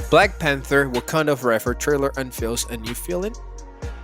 Black Panther Wakanda Forever trailer unveils a new villain?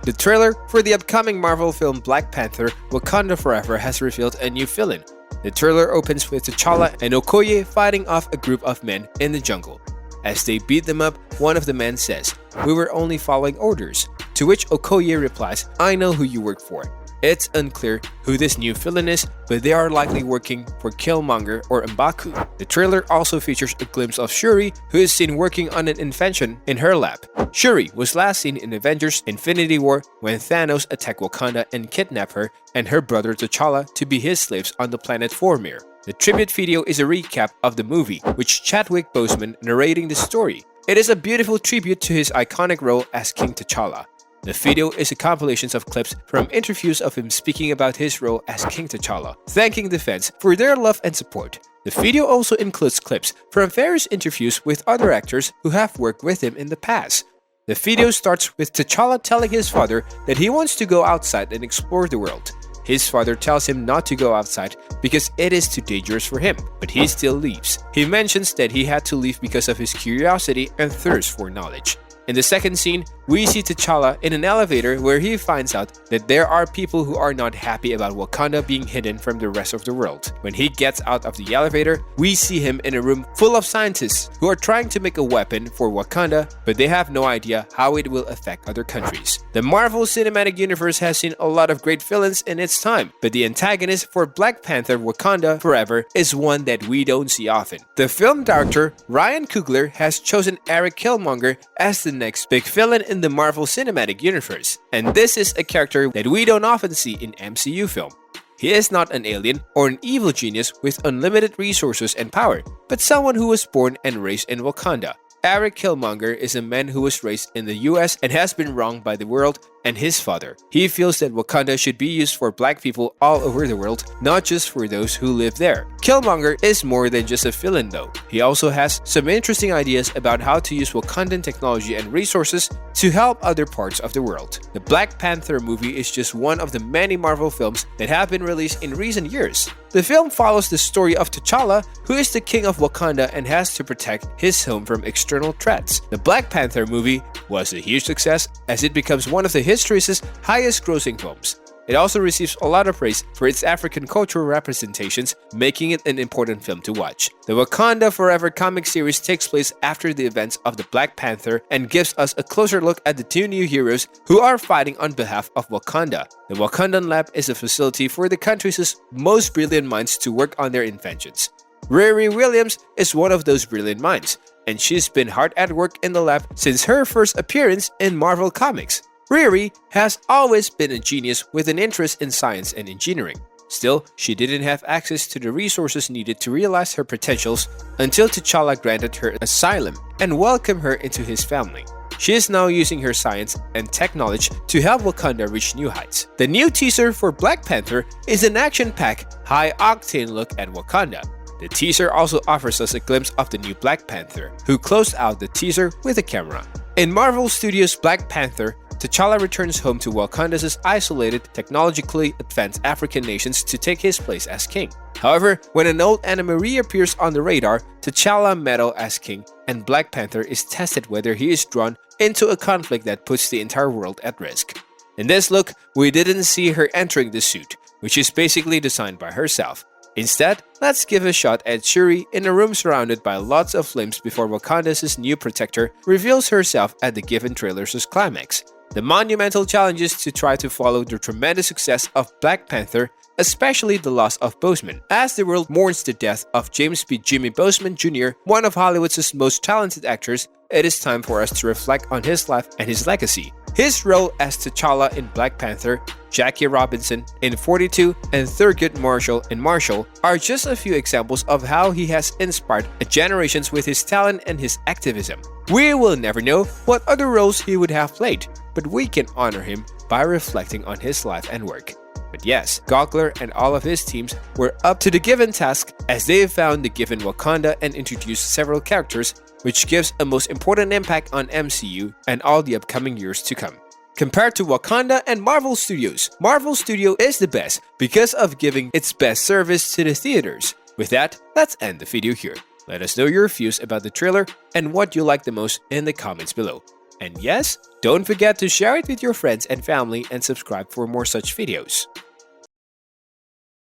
The trailer for the upcoming Marvel film Black Panther Wakanda Forever has revealed a new villain. The trailer opens with T'Challa and Okoye fighting off a group of men in the jungle. As they beat them up, one of the men says, "We were only following orders," to which Okoye replies, "I know who you work for." It's unclear who this new villain is, but they are likely working for Killmonger or M'Baku. The trailer also features a glimpse of Shuri, who is seen working on an invention in her lab. Shuri was last seen in Avengers Infinity War when Thanos attacked Wakanda and kidnapped her and her brother T'Challa to be his slaves on the planet Vormir. The tribute video is a recap of the movie, with Chadwick Boseman narrating the story. It is a beautiful tribute to his iconic role as King T'Challa. The video is a compilation of clips from interviews of him speaking about his role as King T'Challa, thanking the fans for their love and support. The video also includes clips from various interviews with other actors who have worked with him in the past. The video starts with T'Challa telling his father that he wants to go outside and explore the world. His father tells him not to go outside because it is too dangerous for him, but he still leaves. He mentions that he had to leave because of his curiosity and thirst for knowledge. In the second scene, we see T'Challa in an elevator where he finds out that there are people who are not happy about Wakanda being hidden from the rest of the world. When he gets out of the elevator, we see him in a room full of scientists who are trying to make a weapon for Wakanda, but they have no idea how it will affect other countries. The Marvel Cinematic Universe has seen a lot of great villains in its time, but the antagonist for Black Panther Wakanda Forever is one that we don't see often. The film director Ryan Coogler has chosen Eric Killmonger as the next big villain in the Marvel Cinematic Universe, and this is a character that we don't often see in MCU film. He is not an alien or an evil genius with unlimited resources and power, but someone who was born and raised in Wakanda. Eric Killmonger is a man who was raised in the US and has been wronged by the world and his father. He feels that Wakanda should be used for black people all over the world, not just for those who live there. Killmonger is more than just a villain though. He also has some interesting ideas about how to use Wakandan technology and resources to help other parts of the world. The Black Panther movie is just one of the many Marvel films that have been released in recent years. The film follows the story of T'Challa, who is the king of Wakanda and has to protect his home from external threats. The Black Panther movie was a huge success as it becomes one of the history's highest grossing films. It also receives a lot of praise for its African cultural representations, making it an important film to watch. The Wakanda Forever comic series takes place after the events of the Black Panther and gives us a closer look at the two new heroes who are fighting on behalf of Wakanda. The Wakandan Lab is a facility for the country's most brilliant minds to work on their inventions. Riri Williams is one of those brilliant minds, and she's been hard at work in the lab since her first appearance in Marvel Comics. Riri has always been a genius with an interest in science and engineering. Still, she didn't have access to the resources needed to realize her potentials until T'Challa granted her asylum and welcomed her into his family. She is now using her science and tech knowledge to help Wakanda reach new heights. The new teaser for Black Panther is an action-packed, high-octane look at Wakanda. The teaser also offers us a glimpse of the new Black Panther, who closed out the teaser with a camera. In Marvel Studios' Black Panther, T'Challa returns home to Wakanda's isolated, technologically advanced African nations to take his place as king. However, when an old enemy reappears on the radar, T'Challa meddles as king, and Black Panther is tested whether he is drawn into a conflict that puts the entire world at risk. In this look, we didn't see her entering the suit, which is basically designed by herself. Instead, let's give a shot at Shuri in a room surrounded by lots of flames before Wakanda's new protector reveals herself at the given trailer's climax. The monumental challenges to try to follow the tremendous success of Black Panther, especially the loss of Boseman. As the world mourns the death of James B. Jimmy Boseman Jr., one of Hollywood's most talented actors, it is time for us to reflect on his life and his legacy. His role as T'Challa in Black Panther, Jackie Robinson in 42, and Thurgood Marshall in Marshall are just a few examples of how he has inspired generations with his talent and his activism. We will never know what other roles he would have played, but we can honor him by reflecting on his life and work. But yes, Coogler and all of his teams were up to the given task as they found the given Wakanda and introduced several characters, which gives a most important impact on MCU and all the upcoming years to come. Compared to Wakanda and Marvel Studios, Marvel Studio is the best because of giving its best service to the theaters. With that, let's end the video here. Let us know your views about the trailer and what you like the most in the comments below. And yes, don't forget to share it with your friends and family and subscribe for more such videos.